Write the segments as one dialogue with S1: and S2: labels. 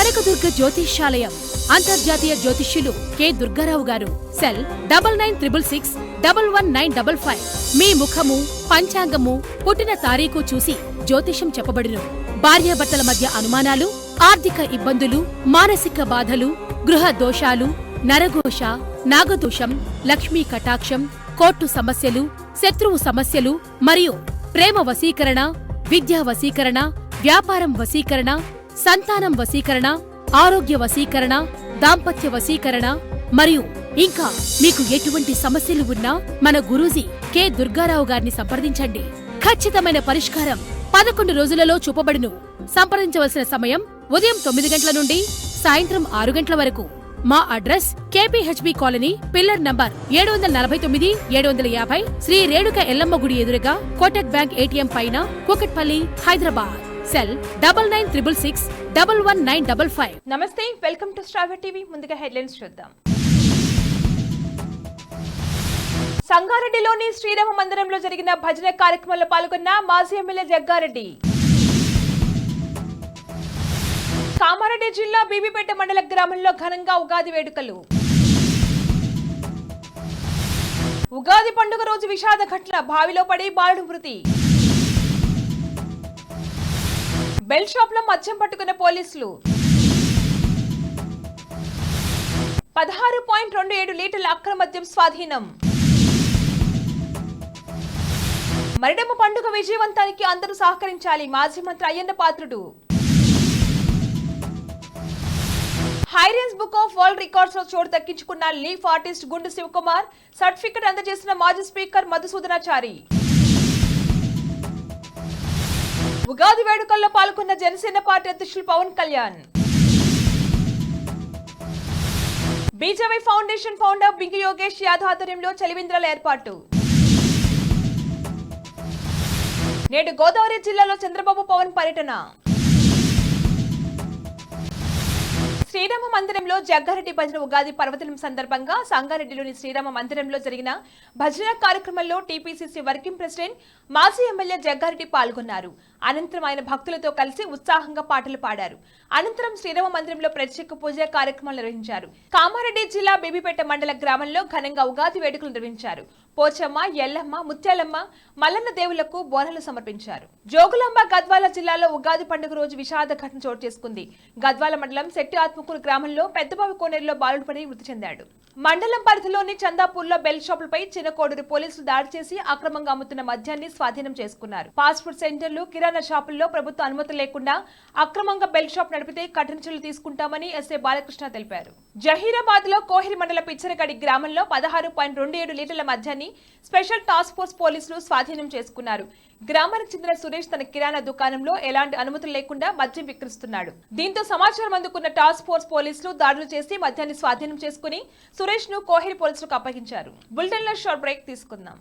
S1: కనకదుర్గ జ్యోతిష్యాలయం, అంతర్జాతీయ జ్యోతిష్యులు కె దుర్గారావు గారు. సెల్ 9966611955. మీ ముఖము, పంచాంగము, పుట్టిన తారీఖు చూసి జ్యోతిషం చెప్పబడును. భార్యాభర్తల మధ్య అనుమానాలు, ఆర్థిక ఇబ్బందులు, మానసిక బాధలు, గృహ దోషాలు, నరఘోష, నాగదోషం, లక్ష్మీ కటాక్షం, కోర్టు సమస్యలు, శత్రువు సమస్యలు మరియు ప్రేమ వశీకరణ, విద్యా వశీకరణ, వ్యాపారం వశీకరణ, సంతానం వశీకరణ, ఆరోగ్య వశీకరణ, దాంపత్య వశీకరణ మరియు ఇంకా మీకు ఎటువంటి సమస్యలు ఉన్నా మన గురూజీ కె దుర్గారావు గారిని సంప్రదించండి. ఖచ్చితమైన పరిష్కారం 11 రోజులలో చూపబడును. సంప్రదించవలసిన సమయం ఉదయం 9 గంటల నుండి సాయంత్రం 6 గంటల వరకు. మా address KPHB colony, pillar number 749, 750, Sri Renuka Yellamma గుడి ఎదురుగా, కోటక్ బ్యాంక్ ఏటీఎం పైన, కూకట్పల్లి, హైదరాబాద్. సెల్ 9966111955.
S2: నమస్తే, వెల్కమ్ టు స్టార్ టీవీ. ముందుగా హెడ్లైన్స్ చూద్దాం. సంగారెడ్డిలోని శ్రీరామ మందిరంలో జరిగిన భజన కార్యక్రమంలో పాల్గొన్న మాజీ ఎమ్మెల్యే జగ్గారెడ్డి. కామారెడ్డి జిల్లా బీబీపేట మండల గ్రామంలో ఘనంగా ఉగాది వేడుకలు. ఉగాది పండుగ రోజు విషాద ఘటన, బావిలో పడి బాలుడు మృతి. బెల్ షాప్ లో మద్యం పట్టుకున్న పోలీసులు. 16.27 లీటర్ల అక్రమ మద్యం స్వాధీనం. మరిడమ్మ పండుగ విజయవంతానికి అందరూ సహకరించాలి, మాజీ మంత్రి Ayyanna Patrudu. High range book of world records లో చోటు దక్కించుకున్న leaf artist Gundu Shivakumar, certificate అందజేసిన మాజీ స్పీకర్ మధుసూదనాచారి. ఉగాది వేడుకల్లో పాల్గొన్న జనసేన పార్టీ అధ్యక్షులు Pawan Kalyan. BJP foundation founder Bingi Yogesh Yadav ఆధ్వర్యంలో చలివేంద్రాల ఏర్పాటు. నేడు గోదావరి జిల్లాలో చంద్రబాబు పవన్ పర్యటన. శ్రీరామ మందిరంలో జగ్గారెడ్డి భజన. ఉగాది పర్వదినం సందర్భంగా సంగారెడ్డిలోని శ్రీరామ మందిరంలో జరిగిన భజన కార్యక్రమంలో టీపీసీసీ వర్కింగ్ ప్రెసిడెంట్, మాజీ ఎమ్మెల్యే జగ్గారెడ్డి పాల్గొన్నారు. అనంతరం ఆయన భక్తులతో కలిసి ఉత్సాహంగా పాటలు పాడారు. అనంతరం శ్రీరామ మందిరంలో ప్రత్యేక పూజ కార్యక్రమాలు నిర్వహించారు. కామారెడ్డి జిల్లా బీబీపేట మండల గ్రామంలో ఘనంగా ఉగాది వేడుకలు నిర్వహించారు. పోచమ్మ, ఎల్లమ్మ, ముత్యాలమ్మ, మల్లన్న దేవులకు బోనాలు సమర్పించారు. జోగులాంబ గద్వాల జిల్లాలో ఉగాది పండుగ రోజు విషాద ఘటన చోటు చేసుకుంది. గద్వాల మండలం శెట్టి ఆత్మకూరు గ్రామంలో పెద్దబావి కోనేరులో బాలుడు పడి మృతి చెందాడు. మండలం పరిధిలోని చందాపూర్లో బెల్ షాపులపై చిన్నకోడూరు పోలీసులు దాడి చేసి అక్రమంగా అమ్ముతున్న మద్యాన్ని స్వాధీనం చేసుకున్నారు. ఫాస్ట్ ఫుడ్ సెంటర్లు, కిరాణా షాపుల్లో ప్రభుత్వ అనుమతి లేకుండా అక్రమంగా బెల్ షాప్ నడిపితే కఠిన చర్యలు తీసుకుంటామని ఎస్ఐ బాలకృష్ణ తెలిపారు. జహీరాబాద్ లో కోహిరి మండల పిచ్చరగడి గ్రామంలో 16.27 లీటర్ల మద్యాన్ని స్పెషల్ టాస్క్ ఫోర్స్ పోలీసులు స్వాధీనం చేసుకున్నారు. గ్రామానికి చెందిన సురేష్ తన కిరాణా దుకాణంలో ఎలాంటి అనుమతులు లేకుండా మద్యం విక్రయిస్తున్నాడు. దీంతో సమాచారం అందుకున్న టాస్క్ ఫోర్స్ పోలీసులు దాడులు చేసి మద్యాన్ని స్వాధీనం చేసుకుని సురేష్ ను కోహిరి పోలీసులకు అప్పగించారు. బులెటిన్ లో షార్ట్ బ్రేక్ తీసుకుందాం.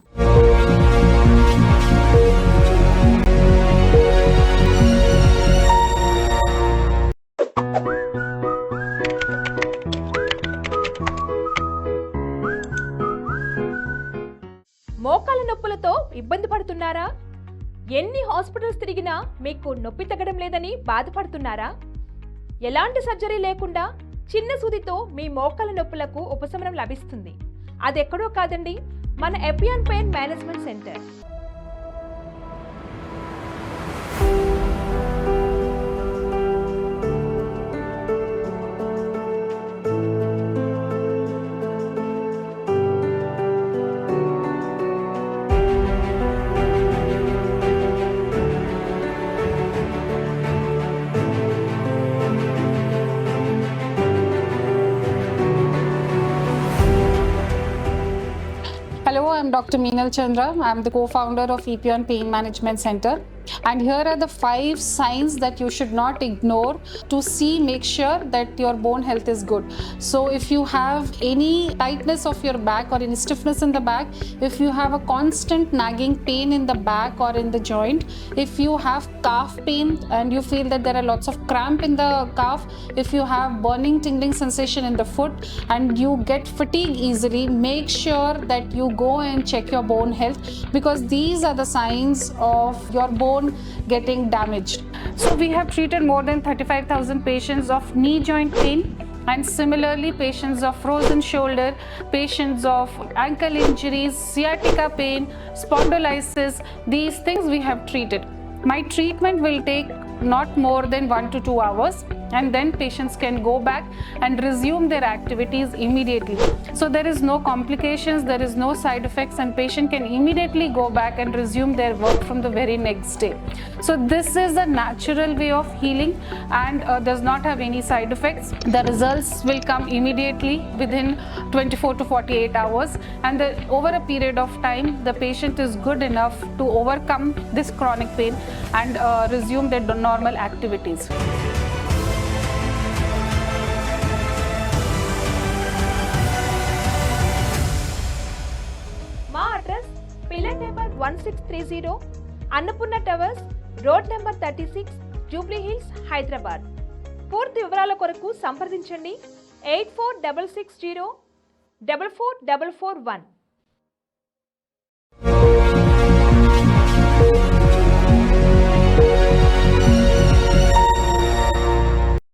S2: మోకాల నొప్పులతో ఇబ్బంది పడుతున్నారా? ఎన్ని హాస్పిటల్స్ తిరిగినా మీకు నొప్పి తగ్గడం లేదని బాధపడుతున్నారా? ఎలాంటి సర్జరీ లేకుండా చిన్న సూదితో మీ మోకాల నొప్పులకు ఉపశమనం లభిస్తుంది. అదెక్కడో కాదండి, మన Epione pain management centre.
S3: Hello, I'm Dr. Meenal Chandra. I'm the co-founder of Epion Pain Management Center. And here are the 5 signs that you should not ignore to make sure that your bone health is good. So if you have any tightness of your back or any stiffness in the back, if you have a constant nagging pain in the back or in the joint, if you have calf pain and you feel that there are lots of cramp in the calf, if you have burning, tingling sensation in the foot and you get fatigue easily, make sure that you go and check your bone health, because these are the signs of your bone bone getting damaged. So we have treated more than 35,000 patients of knee joint pain, and similarly patients of frozen shoulder, patients of ankle injuries, sciatica pain, spondylosis. These things we have treated. My treatment will take not more than 1 to 2 hours, and then patients can go back and resume their activities immediately. So there is no complications, there is no side effects, and patient can immediately go back and resume their work from the very next day. So this is a natural way of healing and does not have any side effects. The results will come immediately within 24 to 48 hours, and over a period of time the patient is good enough to overcome this chronic pain and resume their normal activities.
S2: మా address pillar number 1630 Annapurna towers, road number 36, Jubilee hills, Hyderabad. పూర్తి వివరాల కొరకు సంప్రదించండి 8460 44441.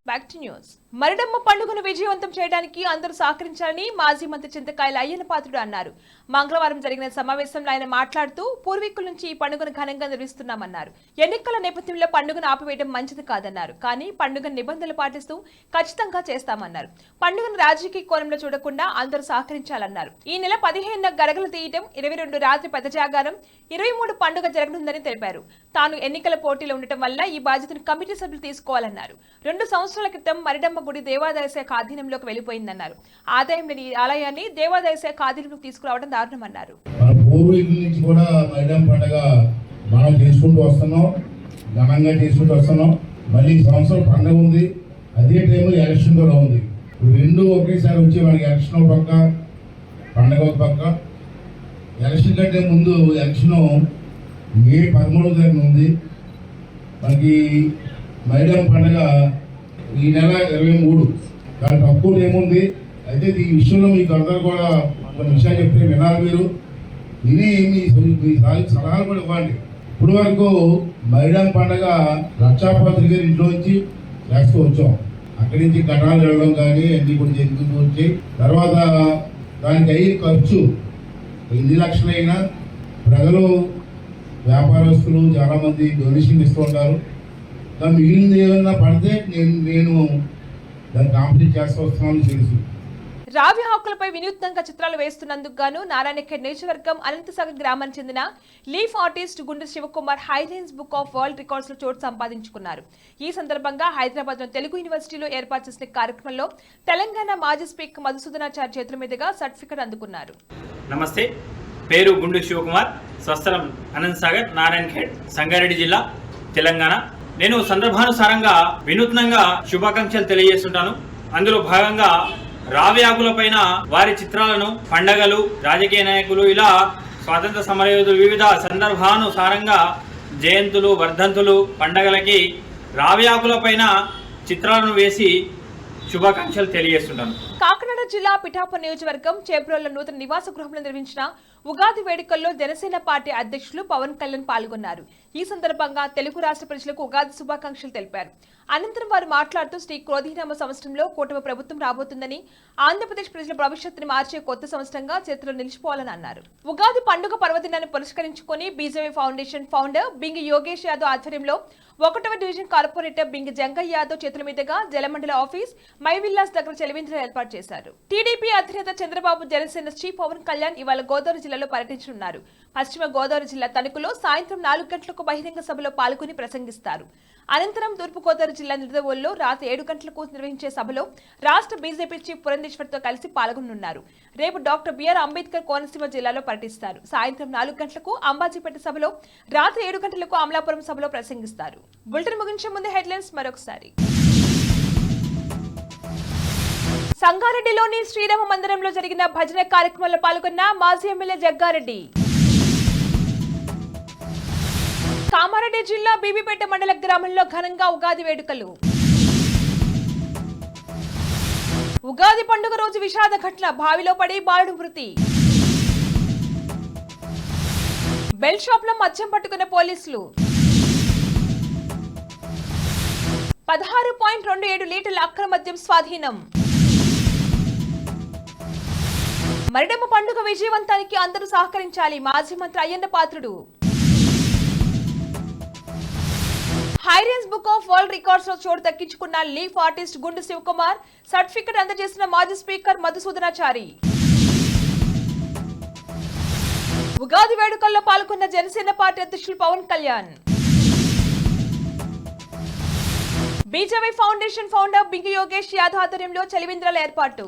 S2: Back to news. Maridamma పండుగను విజయవంతం చేయడానికి అందరూ సహకరించాలని మాజీ మంత్రి చింతకాయల అయ్యన్న పాత్రుడు అన్నారు. మంగళవారం జరిగిన సమావేశంలో ఆయన మాట్లాడుతూ పూర్వీకుల నుంచి ఈ పండుగను ఘనంగా నిర్వహిస్తున్నామన్నారు. ఎన్నికల నేపథ్యంలో పండుగను ఆపివేయడం మంచిది కాదన్నారు. కానీ పండుగ నిబంధనలు పాటిస్తూ ఖచ్చితంగా చేస్తామన్నారు. పండుగను రాజకీయ కోణంలో చూడకుండా అందరూ సహకరించాలన్నారు. ఈ నెల 15న గరగలు తీయటం, 22 రాత్రి పెద్ద జాగారం, 23 పండుగ జరగనుందని తెలిపారు. తాను ఎన్నికల పోటీలో ఉండటం వల్ల ఈ బాధ్యతను కమిటీ సభ్యులు తీసుకోవాలన్నారు. 2 సంవత్సరాల క్రితం మరిడమ్మ గుడి దేవాదాయ శాఖ ఆధీనంలోకి వెళ్లిపోయిందన్నారు. ఆదాయం లేని ఆలయాన్ని దేవాదాయ శాఖ ఆధీనంలోకి తీసుకురావడం దారుణమన్నారు.
S4: పూర్వీకుల నుంచి కూడా మరిడమ్మ పండుగ మనం చేసుకుంటూ వస్తున్నాం, ఘనంగా చేసుకుంటూ వస్తున్నాం. మళ్ళీ ఈ సంవత్సరం పండుగ ఉంది, అదే టైంలో ఎలక్షన్ కూడా ఉంది. రెండు ఒకేసారి వచ్చి మనకి ఎలక్షన్ ఒక పక్క, పండుగ ఒక పక్క. ఎలక్షన్ కంటే ముందు ఎలక్షన్ మే 13వ తారీఖున ఉంది. మనకి మరిడమ్మ పండుగ ఈ నెల 23. దాని తక్కువ ఏముంది. అయితే ఈ విషయంలో మీకు అందరూ కూడా కొన్ని విషయాలు చెప్తే వినాలి. మీరు విని మీ సలహాలు కూడా ఇవ్వండి. ఇప్పుడు వరకు మరిడమ్మ పండుగ లక్షాపత్రి గారి ఇంట్లో నుంచి చేస్తూ వచ్చాం. అక్కడి నుంచి ఘటాలు వెళ్ళడం కానీ అన్ని కూడా జరుగుతూ వచ్చాయి. తర్వాత దానికి అయ్యే ఖర్చు ఎన్ని లక్షలైనా ప్రజలు, వ్యాపారస్తులు చాలామంది డొనేషన్ ఇస్తూ ఉంటారు. దాన్ని మిగిలింది ఏమన్నా పడితే నేను దాన్ని కాంప్లీట్ చేస్తూ వస్తున్నాను తెలుసు.
S2: రావి హక్కులపై వినూత్నంగా చిత్రాలు వేస్తున్నందుకు గాను నారాయణఖేడ్ నియోజకవర్గం అనంతసాగర్ గ్రామానికి చెందిన లీఫ్ ఆర్టిస్ట్ గుండు శివకుమార్ హైలైన్స్ బుక్ ఆఫ్ వరల్డ్ రికార్డ్స్ లో చోటు సంపాదించుకున్నారు. ఈ సందర్భంగా హైదరాబాద్ లో తెలుగు యూనివర్సిటీలో ఏర్పాటు చేసిన కార్యక్రమంలో తెలంగాణ మాజీ స్పీకర్ మధుసూదనాచారి చేతుల మీదుగా సర్టిఫికెట్ అందుకున్నారు.
S5: నమస్తే, పేరు గుండు శివకుమార్, స్వస్థలం అనంతసాగర్, నారాయణఖేడ్, సంగారెడ్డి జిల్లా, తెలంగాణ. నేను సందర్భానుసారంగా వినూత్నంగా శుభాకాంక్షలు తెలియజేస్తుంటాను. అందులో భాగంగా రావి ఆకులపైన వారి చిత్రాలను, పండగలు, రాజకీయ నాయకులు, ఇలా స్వాతంత్ర సమరయోధులు వివిధ సందర్భానుసారంగా జయంతులు, వర్ధంతులు, పండగలకి రావి ఆకులపైన చిత్రాలను వేసి శుభాకాంక్షలు తెలియజేస్తుంటాను.
S2: కాకినాడ జిల్లా పిఠాపురం నియోజకవర్గం చేబ్రోల్లో నూతన నివాస గృహంలో నిర్వహించిన ఉగాది వేడుకల్లో జనసేన పార్టీ అధ్యక్షులు పవన్ కళ్యాణ్ పాల్గొన్నారు. ఈ సందర్భంగా తెలుగు రాష్ట్ర ప్రజలకు ఉగాది శుభాకాంక్షలు తెలిపారు. అనంతరం వారు మాట్లాడుతూ శ్రీ క్రోధీనామ సంవత్సరంలో కూటమి ప్రభుత్వం రాబోతుందని, ఆంధ్రప్రదేశ్ ప్రజల భవిష్యత్తును మార్చే కొత్త సంవత్సరంగా చరిత్రలో నిలిచిపోవాలని అన్నారు. ఉగాది పండుగ పర్వదినాన్ని పురస్కరించుకుని BJP foundation founder Bingi Yogesh Yadav ఆధ్వర్యంలో 1వ డివిజన్ కార్పొరేటర్ బింగి జంగయ్య యాదవ్ చేతుల మీదుగా జలమండల ఆఫీస్ మై విల్లాస్ దగ్గర చలివేంద్రం ఏర్పాటు చేశారు. టీడీపీ అధినేత చంద్రబాబు, జనసేన శ్రీ పవన్ కళ్యాణ్ ఇవాళ గోదావరి జిల్లాలో పర్యటించనున్నారు. పశ్చిమ గోదావరి జిల్లా తణుకులో సాయంత్రం 4 గంటలకు బహిరంగ సభలో పాల్గొని ప్రసంగిస్తారు. అనంతరం తూర్పుగోదావరి జిల్లా నిడదవోలులో రాత్రి 7 గంటలకు నిర్వహించే సభలో రాష్ట్ర బీజేపీ చీఫ్ పురంధేశ్వర్తో కలిసి పాల్గొనున్నారు. రేపు డాక్టర్ బిఆర్ అంబేద్కర్ కోనసీమ జిల్లాలో పర్యటిస్తారు. సాయంత్రం 4 గంటలకు అంబాజీపేట సభలో, రాత్రి 7 గంటలకు అమలాపురం సభలో ప్రసంగిస్తారు. బులెటిన్ ముగించే ముందు హెడ్లైన్స్ మరొకసారి. సంగారెడ్డిలోని శ్రీరామ మందిరంలో జరిగిన భజన కార్యక్రమంలో పాల్గొన్న మాజీ ఎమ్మెల్యే జగ్గారెడ్డి. కామారెడ్డి జిల్లా బీబీపేట మండల గ్రామంలో ఘనంగా ఉగాది వేడుకలు. ఉగాది పండుగ రోజు విషాద ఘటన, బావిలో పడి బాలుడు మృతి. బెల్ షాప్ లో మద్యం పట్టుకున్న పోలీసులు. 16.27 లీటర్ల అక్రమ మద్యం స్వాధీనం. మరిడమ్మ పండుగ విజయవంతానికి అందరూ సహకరించాలి. మాజీ మంత్రి Ayyanna Patrudu. High range book of world records లో చోటు దక్కించుకున్న leaf artist Gundu Shivakumar. Certificate అందజేసిన మాజీ స్పీకర్ మధుసూదనాచారి. ఉగాది వేడుకల్లో పాల్గొన్న జనసేన పార్టీ అధ్యక్షులు Pawan Kalyan. BJP foundation founder Bingi Yogesh Yadav ఆధ్వర్యంలో చలివేంద్రాల ఏర్పాటు.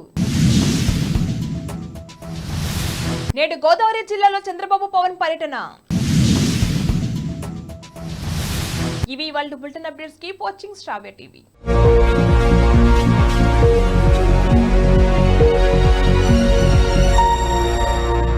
S2: నేడు గోదావరి జిల్లాలో చంద్రబాబు పవన్ పర్యటన. ఇవి వాళ్ళ bulletin updates. Keep watching star TV.